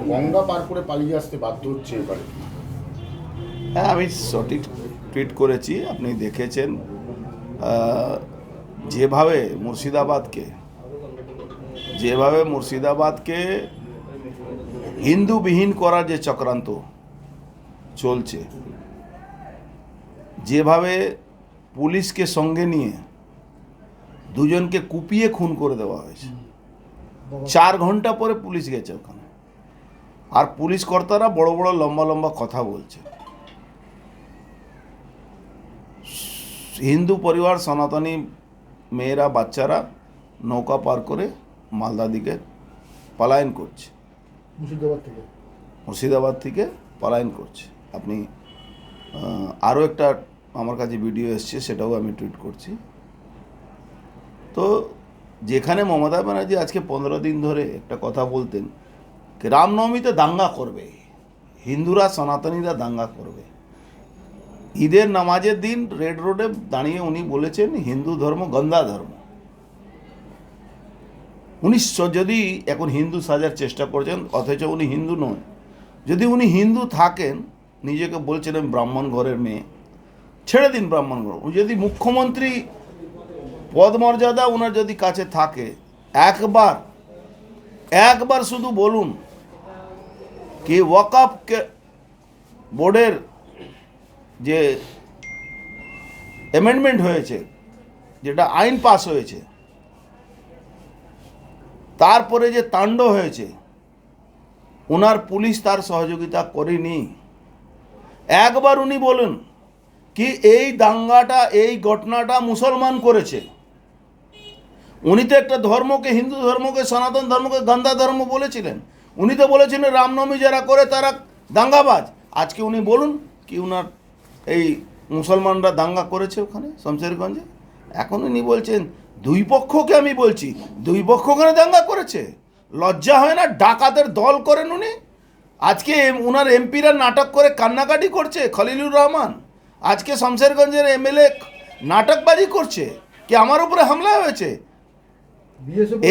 গঙ্গা পার করে পালিয়ে আসতে বাধ্য হচ্ছে এবারে। হ্যাঁ, আমি সঠিক টুইট করেছি, আপনি দেখেছেন। যেভাবে মুর্শিদাবাদকে হিন্দুবিহীন করার যে চক্রান্ত চলছে, যেভাবে পুলিশকে সঙ্গে নিয়ে দুজনকে কুপিয়ে খুন করে দেওয়া হয়েছে, 4 ঘন্টা পরে পুলিশ গেছে ওখানে, আর পুলিশ কর্তারা বড় বড় লম্বা লম্বা কথা বলছে। হিন্দু পরিবার, সনাতনী মেয়েরা, বাচ্চারা নৌকা পার করে মালদা দিকে পলায়ন করছে, মুর্শিদাবাদ থেকে পলায়ন করছে। আপনি আরও একটা আমার কাছে ভিডিও এসছে, সেটাও আমি টুইট করছি। তো যেখানে মমতা ব্যানার্জি আজকে 15 দিন ধরে একটা কথা বলতেন, রামনবমীতে দাঙ্গা করবে, হিন্দুরা সনাতনীরা দাঙ্গা করবে, ঈদের নামাজের দিন রেড রোডে দাঁড়িয়ে উনি বলেছেন হিন্দু ধর্ম গন্দা ধর্ম। উনি যদি এখন হিন্দু সাজার চেষ্টা করছেন, অথচ উনি হিন্দু নন। যদি উনি হিন্দু থাকেন, নিজেকে বলছেন আমি ব্রাহ্মণ ঘরের মেয়ে, ছেড়ে দিন ব্রাহ্মণ ঘর। উনি যদি মুখ্যমন্ত্রী পদ মর্যাদা ওনার যদি কাছে থাকে, একবার শুধু বলুন কি ওয়াকফ বোর্ডের যে অ্যামেন্ডমেন্ট হয়েছে, যেটা আইন পাস হয়েছে, তারপরে যে তাণ্ডব হয়েছে, ওনার পুলিশ তার সহযোগিতা করেনি। একবার উনি বলুন কি এই দাঙ্গাটা, এই ঘটনাটা মুসলমান করেছে। উনি তো একটা ধর্মকে, হিন্দু ধর্মকে, সনাতন ধর্মকে গন্দা ধর্ম বলেছিলেন। উনি তো বলেছিলেন রামনবমী যারা করে তারা দাঙ্গাবাজ। আজকে উনি বলুন কি উনার এই মুসলমানরা দাঙ্গা করেছে ওখানে শমশেরগঞ্জে। এখন উনি বলছেন দুই পক্ষকে, আমি বলছি দুই পক্ষ ওখানে দাঙ্গা করেছে। লজ্জা হয় না? ডাকাতের দল করেন উনি। আজকে উনার এমপিরা নাটক করে কান্নাকাটি করছে, খলিলুর রহমান। আজকে শমশেরগঞ্জের এমএলএ নাটকবাজি করছে কি আমার উপরে হামলা হয়েছে।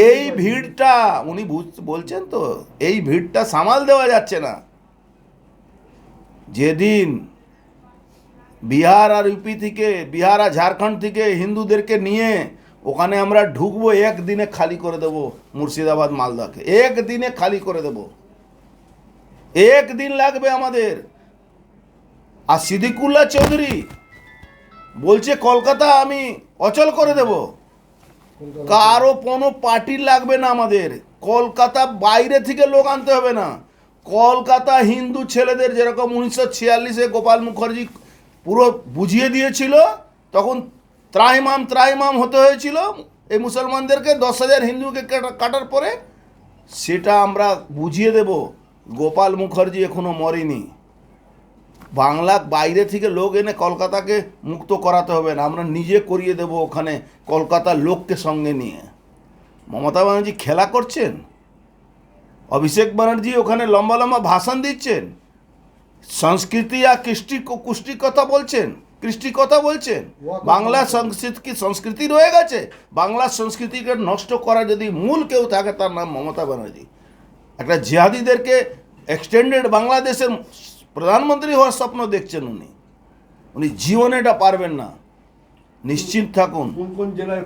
এই ভিড়টা উনি বলছেন তো, এই ভিড়টা সামাল দেওয়া যাচ্ছে না। যেদিন বিহার আর ইউপি থেকে, বিহার আর ঝাড়খণ্ড থেকে হিন্দুদেরকে নিয়ে ওখানে আমরা ঢুকবো, একদিনে খালি করে দেব মুর্শিদাবাদ মালদাকে, একদিনে খালি করে দেব। একদিন লাগবে আমাদের। আর সিদ্দিকুল্লাহ চৌধুরী বলছে কলকাতা আমি অচল করে দেব। কারো কোনো পার্টির লাগবে না আমাদের। কলকাতা বাইরে থেকে লোক আনতে হবে না। কলকাতা হিন্দু ছেলেদের যেরকম 1946-এ গোপাল মুখার্জি পুরো বুঝিয়ে দিয়েছিল, তখন ত্রাহিমাম হতে হয়েছিল এই মুসলমানদেরকে, 10,000 হিন্দুকে কাটার পরে, সেটা আমরা বুঝিয়ে দেব। গোপাল মুখার্জি এখনো মরেনি। বাংলা বাইরে থেকে লোক এনে কলকাতাকে মুক্ত করাতে হবে না, আমরা নিজে করিয়ে দেব ওখানে কলকাতার লোককে সঙ্গে নিয়ে। মমতা ব্যানার্জি খেলা করছেন, অভিষেক ব্যানার্জি ওখানে লম্বা লম্বা ভাষণ দিচ্ছেন, সংস্কৃতি আর কুষ্টি কথা বলছেন, কৃষ্টি কথা বলছেন। বাংলা সংস্কৃতি রয়ে গেছে। বাংলা সংস্কৃতিকে নষ্ট করা যদি মূল কেউ থাকে, তার নাম মমতা ব্যানার্জি। একটা জিহাদিদেরকে এক্সটেন্ডেড বাংলাদেশের প্রধানমন্ত্রী হওয়ার স্বপ্ন দেখছেন উনি। জীবনে এটা পারবেন না, নিশ্চিত থাকুন। কোন কোন জেলায়